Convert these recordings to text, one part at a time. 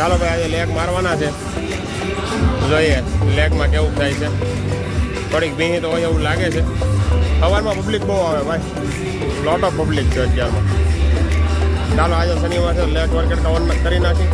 ચાલો ભાઈ આજે લેગ મારવાના છે, જોઈએ લેગમાં કેવું થાય છે. થોડીક ભીની તો હોય એવું લાગે છે. સવારમાં પબ્લિક બહુ આવે ભાઈ, લોટ ઓફ પબ્લિક છે અત્યારમાં. ચાલો આજે શનિવાર છે, લેગ વર્કઆઉટ કરી નાખી.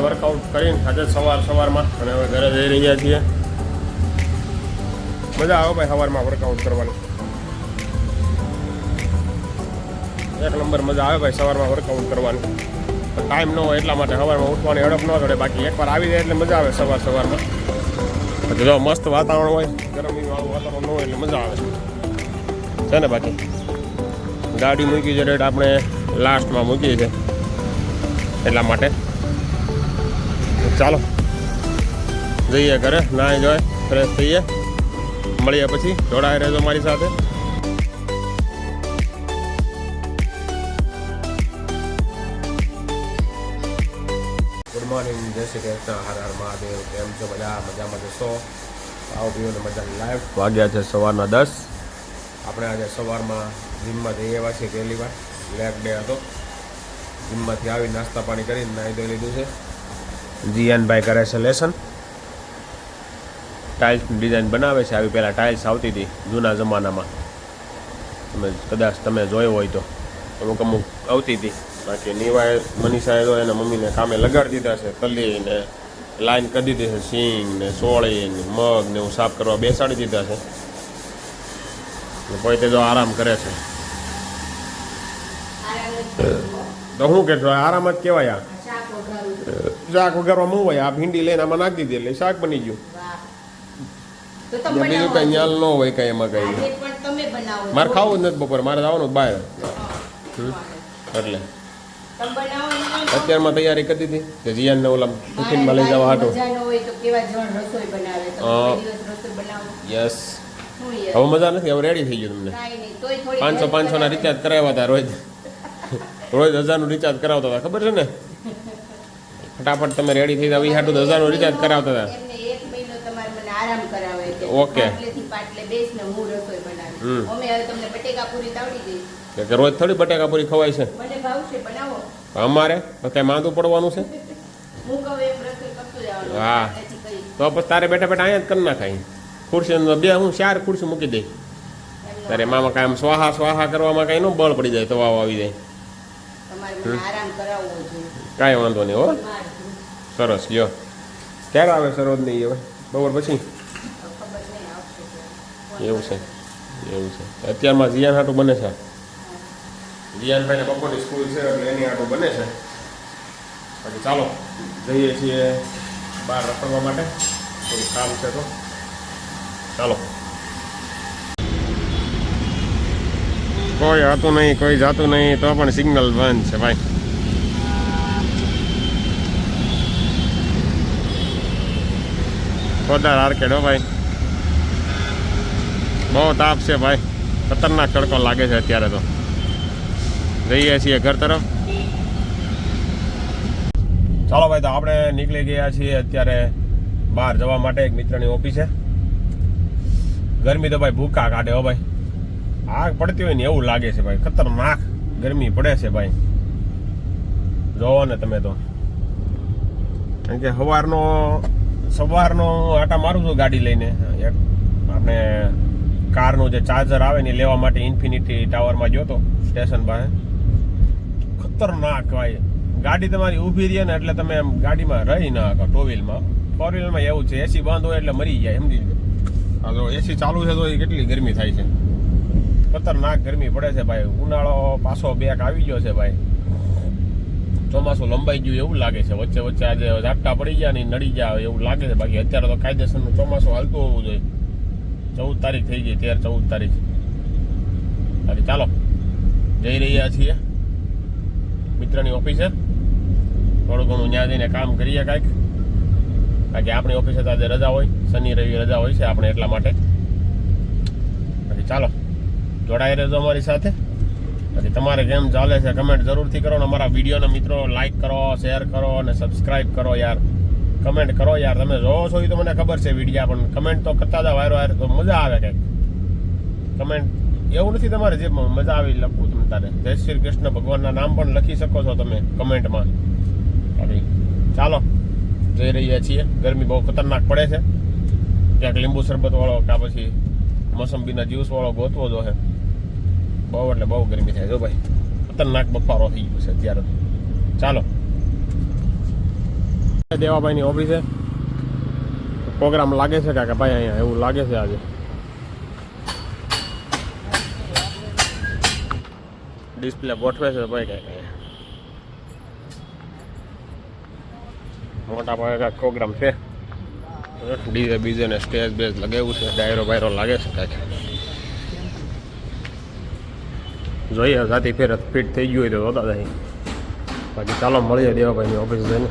વર્કઆઉટ કરીને આજે સવારમાં અને હવે ઘરે જઈ રહ્યા છીએ. મજા આવે ભાઈ સવારમાં વર્કઆઉટ કરવાની, એક નંબર મજા આવે ભાઈ સવારમાં વર્કઆઉટ કરવાની. ટાઈમ ન હોય એટલા માટે સવારમાં ઉઠવાની હડપ ન ચડે. બાકી એકવાર આવી જાય એટલે મજા આવે સવારમાં. જો મસ્ત વાતાવરણ હોય, ગરમીવાળું વાતાવરણ ન હોય એટલે મજા આવે છે ને. બાકી ગાડી મૂકી છે રેટ આપણે લાસ્ટમાં મૂકીએ છીએ એટલા માટે. ચાલો જઈએ ઘરે, નાહી જોઈએ, ફ્રેશ થઈએ, મળીએ પછી. જોડાઈ રહેજો મારી સાથે. ગુડ મોર્નિંગ, જય શ્રી કૃષ્ણ, હર હર મહાદેવ. કેમ છો બધા? મજામાં જશો? આવો પીઓને મજાની લાઈફ. વાગ્યા છે સવારના 10. આપણે આજે સવારમાં જીમમાં જઈ આવ્યા છીએ. પહેલી વાર લેગ ડે હતો. જીમમાંથી આવી નાસ્તા પાણી કરીને નાહી ધોઈ લીધું છે. જીયાનભાઈ કરે છે લેસન. ટાઇલ્સની ડિઝાઇન બનાવે છે. આવી પહેલાં ટાઇલ્સ આવતી હતી જૂના જમાનામાં, કદાચ તમે જોયો હોય તો. અમુક આવતી હતી. બાકી નીવાએ મનીષાએ તો એના મમ્મીને કામે લગાડી દીધા છે. તલી ને લાઈન કરી દીધી છે, સિંગ ને સોળી ને મગ ને એવું સાફ કરવા બેસાડી દીધા છે. પોતે જો આરામ કરે છે. તો શું કે છો, આરામ જ કહેવાય. આ શાક વઘારવામાં હોય, આ ભીંડી લઈને આમાં નાખી દીધી એટલે શાક બની ગયું. બીજું કઈ ન્યાલ ન હોય કઈ એમાં કઈ. મારે ખાવું જ નથી બપોર, મારે જવાનું બહાર એટલે અત્યારમાં તૈયારી કરી દીધી કે જીયાનને ઓલા ટિફિનમાં લઈ જવા હાટો. યસ, હવે મજા નથી, હવે રેડી થઈ ગયું. તમને 500 ના રિચાર્જ કરાવ્યા હતા રોજ 1000નું રિચાર્જ કરાવતા હતા, ખબર છે ને? ફટાફટ તમે રેડી થઈ જાવ. એ હાટું 1000નું રિચાર્જ કરાવતા હતા. ઓકે, રોજ થોડી બટેકા પૂરી ખવાય છે અમારે? કઈ માંદું પડવાનું છે? હા, તો પછી તારે બેઠા બેઠા અહીંયા જ કરી નાખાય. ખુરશી બે હું 4 ખુરશી મૂકી દઈ. તારે મામા કાંઈ આમ સ્વાહા કરવામાં કાંઈ ન બળ પડી જાય, તવાઓ આવી જાય. કાંઈ વાંધો નહીં. હો સરસ. લ્યો, ક્યારે આવે સરોજ નહીં? હવે બપોર પછી. એવું છે. અત્યારમાં જીયાન હાટું બને છે. જીયાનભાઈને બપોરની સ્કૂલ છે એટલે એની હાટું બને છે. બાકી ચાલો જઈએ છીએ બહાર રખડવા માટે, થોડું કામ છે તો ચાલો. કોઈ હતું નહીં, કોઈ જાતું નહીં, તો પણ સિગ્નલ બંધ છે ભાઈ. ખોદાર આર્કેડ હો ભાઈ, બહુ તાપ છે ભાઈ, ખતરનાક તડકો લાગે છે અત્યારે. તો જઈએ છીએ ઘર તરફ. ચાલો ભાઈ, તો આપણે નીકળી ગયા છીએ અત્યારે બહાર જવા માટે એક મિત્રની ઓફિસે. ગરમી તો ભાઈ ભૂકા કાઢે હો ભાઈ, આગ પડતી હોય ને એવું લાગે છે ભાઈ. ખતરનાક ગરમી પડે છે ભાઈ, જોવો ને તમે તો. કારણ કે સવારનો આટા મારું છું ગાડી લઈને. એક આપણે કારનું જે ચાર્જર આવે ને લેવા માટે ઇન્ફિનિટી ટાવરમાં ગયો હતો સ્ટેશન પાસે. ખતરનાક ભાઈ, ગાડી તમારી ઊભી રહે ને એટલે તમે એમ ગાડીમાં રહી ના શકો. 2 વ્હીલમાં 4 વ્હીલમાં એવું છે, એસી બંધ હોય એટલે મરી જાય, સમજી લો. હા, જો એસી ચાલુ છે તો એ કેટલી ગરમી થાય છે. ખતરનાક ગરમી પડે છે ભાઈ. ઉનાળો પાછો બેક આવી ગયો છે ભાઈ. ચોમાસું લંબાઈ ગયું એવું લાગે છે. વચ્ચે આજે ઝાપટા પડી ગયા ને નડી ગયા એવું લાગે છે. બાકી અત્યારે તો કાયદેસરનું ચોમાસું હાલતું હોવું જોઈએ. 14 તારીખ થઈ ગઈ, 13-14 તારીખ. બાકી ચાલો જઈ રહ્યા છીએ મિત્રની ઓફિસે. થોડું ઘણું ત્યાં જઈને કામ કરીએ કાંઈક, કારણ કે આપણી ઓફિસે તો આજે રજા હોય, શનિ રવિ રજા હોય છે આપણે, એટલા માટે. બાકી ચાલો જોડાઈ રહેજો અમારી સાથે. બાકી તમારે કેમ ચાલે છે કમેન્ટ જરૂરથી કરો, ને અમારા વિડીયોના મિત્રો લાઈક કરો, શેર કરો અને સબસ્ક્રાઈબ કરો યાર. કમેન્ટ કરો યાર, તમે જોવો છો એ તો મને ખબર છે વિડીયા, પણ કમેન્ટ તો કરતા હતા વાયરો યાર, તો મજા આવે કંઈક. કમેન્ટ એવું નથી તમારે જે મજા આવી લખવું તમે તારે. જય શ્રી કૃષ્ણ ભગવાનના નામ પણ લખી શકો છો તમે કમેન્ટમાં. બાકી ચાલો જઈ રહ્યા છીએ. ગરમી બહુ ખતરનાક પડે છે. ક્યાંક લીંબુ શરબત વાળો કાં પછી મોસંબીના જ્યુસ વાળો ગોતવો જો છે. બહુ એટલે બહુ ગરમી થાય જો ભાઈ, ખતરનાક બફારો થઈ ગયો છે અત્યારે. ચાલો દેવાભાઈની ઓફિસે પ્રોગ્રામ લાગે છે કાકા ભાઈ, અહીંયા એવું લાગે છે આજે. ડિસ્પ્લે ગોઠવે છે ભાઈ કાંઈ મોટા ભાઈ કાંઈક પ્રોગ્રામ છે. ડીજે બીજે ને સ્ટેજ બેજ લગાવ્યું છે, ડાયરો બાયરો લાગે છે કાંઈક. જોઈએ જાતી ફેર ફિટ થઈ ગયું હોય તો જોતા જાય. બાકી ચાલો મળીએ દેવાભાઈની ઓફિસ જઈને.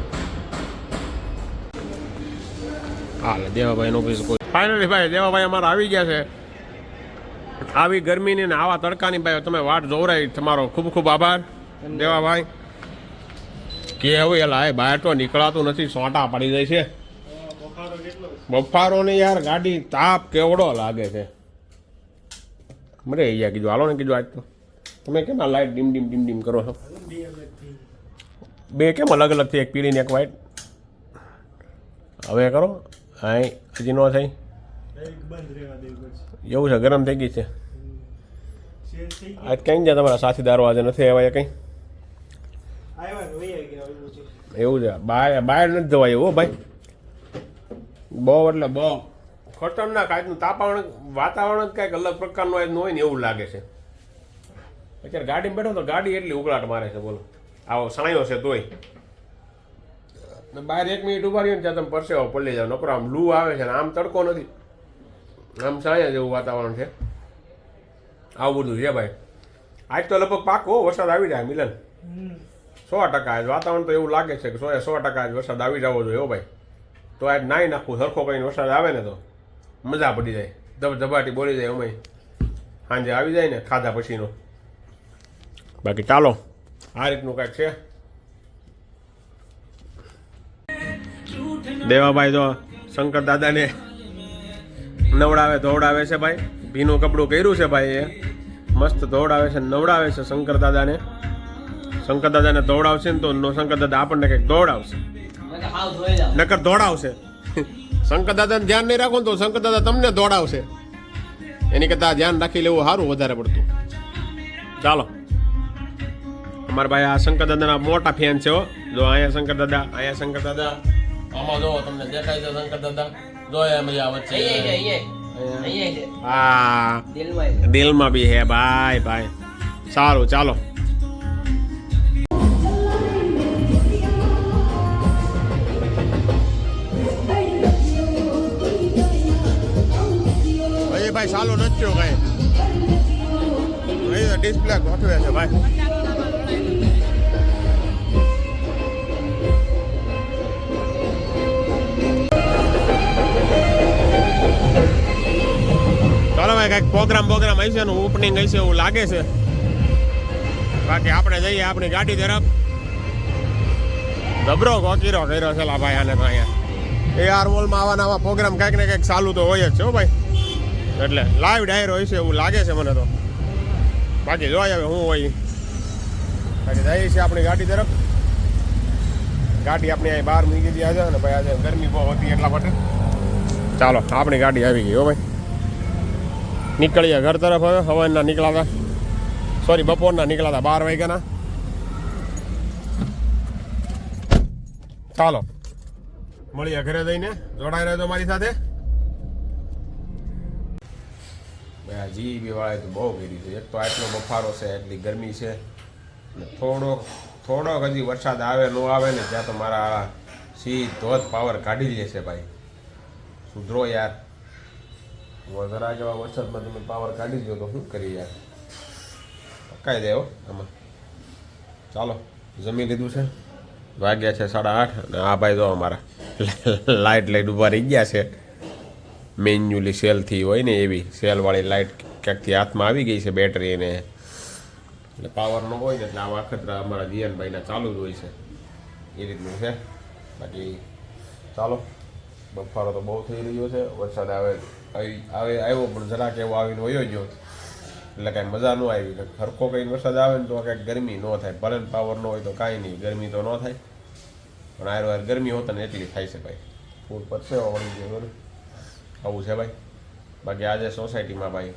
હાલ દેવાભાઈની ઓફિસ કોઈ ફાઇનલી ભાઈ દેવાભાઈ અમારા આવી ગયા છે. આવી ગરમીની ને આવા તડકાની ભાઈ તમે વાટ જોવરાઈ, તમારો ખૂબ ખૂબ આભાર દેવાભાઈ. કે હવે એલા બહાર તો નીકળાતું નથી, સોંટા પડી જાય છે. બફારો ને યાર, ગાડી તાપ કેવડો લાગે છે. મરે અહીંયા કીધું હાલો ને કીધું આજ તો તમે કેમ આ light dim dim dim dim કરો છો? બે કેમ અલગ અલગ થઈ, એક પીળી ને એક વ્હાઈટ? હવે કરો હા, હજી ન થઈ એવું છે, ગરમ થઈ ગઈ છે. આજ કઈ ગયા તમારા સાથીદારો આજે નથી આવ્યા કંઈ? એવું છે, બહાર નથી જવાય એવું ભાઈ. બહુ એટલે બહુ ખતરનાક આજનું વાતાવરણ જ કંઈક અલગ પ્રકારનું હોય ને એવું લાગે છે. અત્યારે ગાડીમાં બેઠો તો ગાડી એટલી ઉકળાટ મારે છે બોલો. આવો સાયો છે તોય બહાર 1 મિનિટ ઉભા રહીએ ને ત્યાં તમે પરસેવો પડી જાવ. નકરો આમ લૂ આવે છે ને આમ તડકો નથી, આમ સાયા જેવું વાતાવરણ છે. આવું બધું છે ભાઈ. આજ તો લગભગ પાકો વરસાદ આવી જાય મિલન, 100%. આજ વાતાવરણ તો એવું લાગે છે કે 100% આજ વરસાદ આવી જવો જોઈએ હો ભાઈ. તો આજ નાઈ નાખવું સરખો કરીને વરસાદ આવે ને તો મજા પડી જાય, ધબધબાટી બોલી જાય અમે સાંજે આવી જાય ને ખાધા પછીનો. બાકી ચાલો આ રીતનું કાંઈક છે. દેવાભાઈ તો શંકર દાદાને નવડાવે ધોવડાવે છે ભાઈ. ભીનું કપડું કર્યું છે ભાઈ, એ મસ્ત ધોવડાવે છે નવડાવે છે શંકર દાદાને. શંકર દાદાને દોડાવશે ને તો શંકર દાદા આપણને કંઈક દોડાવશે, નકર દોડાવશે. શંકર દાદાને ધ્યાન નહીં રાખો ને તો શંકર દાદા તમને દોડાવશે. એની કરતા ધ્યાન રાખી લેવું સારું વધારે પડતું. ચાલો અમારા ભાઈ આ શંકર દાદાના મોટા ફેન છે હો. જો અહીંયા શંકર દાદા, અહીંયા શંકર દાદા, આમાં જો તમને દેખાય છે શંકર દાદા. જો અહીંયા વચ્ચે હા દિલમાં બી હે ભાઈ ભાઈ. સારું ચાલો ભાઈ. સાલો નચ્યો કઈ ડિસ્પ્લે ગોઠવે છે ભાઈ. ચાલો ભાઈ કઈક પ્રોગ્રામ હશે ને ઓપનિંગ હશે એવું લાગે છે. બાકી આપણે જઈએ આપણી ગાડી તરફ. જબરો ગોકીરો કર્યો છે ભાઈ આને તો. અહીંયા AR મોલમાં આવા નવા પ્રોગ્રામ કંઈક ને કંઈક ચાલુ તો હોય જ છે હો ભાઈ. એટલે લાઈવ ડાયરો હોય છે એવું લાગે છે મને તો. બાકી જોઈ હવે શું હોય. બાકી જઈએ છીએ આપણી ગાડી તરફ. ગાડી આપણી અહીં બહાર મૂકી દીધી આજે ને ભાઈ આજે ગરમી બહુ હતી એટલા માટે. ચાલો આપણી ગાડી આવી ગઈ હો ભાઈ. નીકળીએ ઘર તરફ હવે. હવાના નીકળાતા, સોરી બપોરના નીકળાતા 12 વાગ્યાના. ચાલો મળીએ ઘરે જઈને. જોડાઈ રહેજો મારી સાથે. જીબી વાળાએ તો બહુ કરી છે. એક તો આટલો બફારો છે, એટલી ગરમી છે. થોડોક હજી વરસાદ આવે ન આવે ને ત્યાં તો મારા સીધો જ પાવર કાઢી લે છે ભાઈ. સુધરો યાર, વધારા જેવા વરસાદમાં તમે પાવર કાઢી દો તો શું કરી યાર, પકાઈ દે આમાં. ચાલો જમી લીધું છે, વાગ્યા છે 8:30 અને આ ભાઈ તો અમારા લાઇટ લઈને ઊભા રહી ગયા છે. મેન્યુઅલી સેલથી હોય ને એવી સેલવાળી લાઇટ ક્યાંકથી હાથમાં આવી ગઈ છે બેટરીને, એટલે પાવર ન હોય ને એટલે આવા અખતરા અમારા જીયનભાઈના ચાલુ જ હોય છે. એ રીતનું છે. બાકી ચાલો, બફારો તો બહુ થઈ રહ્યો છે. વરસાદ આવ્યો પણ જરાક એવો આવીને વયો ગયો, એટલે કાંઈ મજા ન આવી. હરખો કંઈ વરસાદ આવે ને તો કાંઈક ગરમી ન થાય. ભલે પાવર ન હોય તો કાંઈ નહીં, ગરમી તો ન થાય. પણ આર ગરમી હોતા ને એટલી થાય છે ભાઈ. ફૂલ પરસેવો વળી ગયો ને આવું છે ભાઈ. બાકી આજે સોસાયટીમાં ભાઈ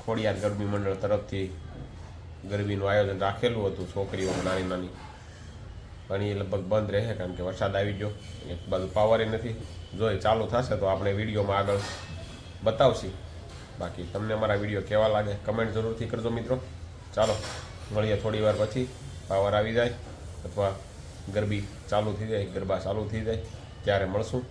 ખોડિયાર ગરબી મંડળ તરફથી ગરબીનું આયોજન રાખેલું હતું છોકરીઓ નાની નાની, પણ એ લગભગ બંધ રહે કારણ કે વરસાદ આવી ગયો. એક બાજુ પાવરે નથી. જોઈ ચાલુ થશે તો આપણે વિડીયોમાં આગળ બતાવશી. બાકી તમને અમારા વિડીયો કેવા લાગે કમેન્ટ જરૂરથી કરજો મિત્રો. ચાલો મળીએ થોડી વાર પછી, પાવર આવી જાય અથવા ગરબી ચાલુ થઈ જાય, ગરબા ચાલુ થઈ જાય ત્યારે મળશું.